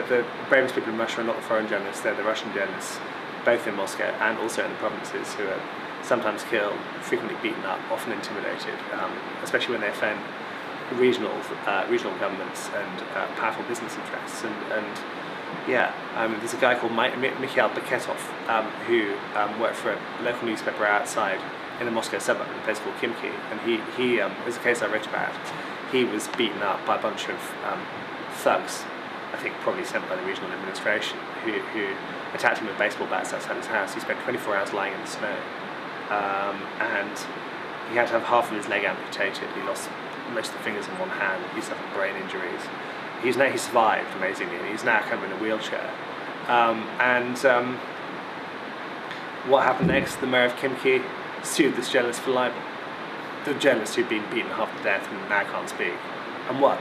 the bravest people in Russia are not the foreign journalists, they're the Russian journalists, both in Moscow and also in the provinces, who are sometimes killed, frequently beaten up, often intimidated, especially when they offend regional governments and powerful business interests. There's a guy called Mikhail Beketov who worked for a local newspaper outside in the Moscow suburb in a place called Khimki, and he was a case I wrote about. He was beaten up by a bunch of thugs, I think probably sent by the regional administration, who attacked him with baseball bats outside his house. He spent 24 hours lying in the snow, and he had to have half of his leg amputated. He lost most of the fingers in one hand. He suffered brain injuries. He survived amazingly, and he's now kind of in a wheelchair. What happened next? The mayor of Khimki sued this journalist for libel. The journalist who'd been beaten half to death and now can't speak, and won.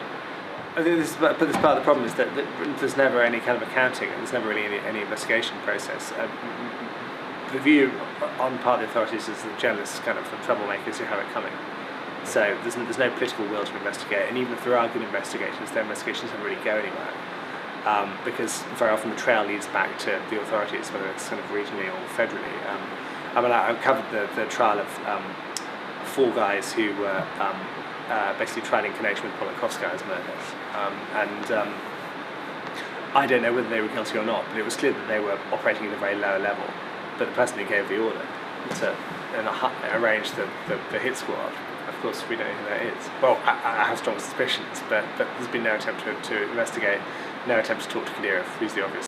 But this part of the problem is that there's never any kind of accounting, and there's never really any investigation process. The view on part of the authorities is that journalists kind of troublemakers who have it coming. So there's no political will to investigate, and even if there are good investigators, their investigations don't really go anywhere, because very often the trail leads back to the authorities, whether it's kind of regionally or federally. I covered the trial of 4 guys who were basically tried in connection with Politkovskaya's murders, I don't know whether they were guilty or not, but it was clear that they were operating at a very low level. But the person who gave the order to arrange the hit squad, of course we don't know who that is. Well, I have strong suspicions, but there's been no attempt to investigate, no attempt to talk to Kadyrov, who's the obvious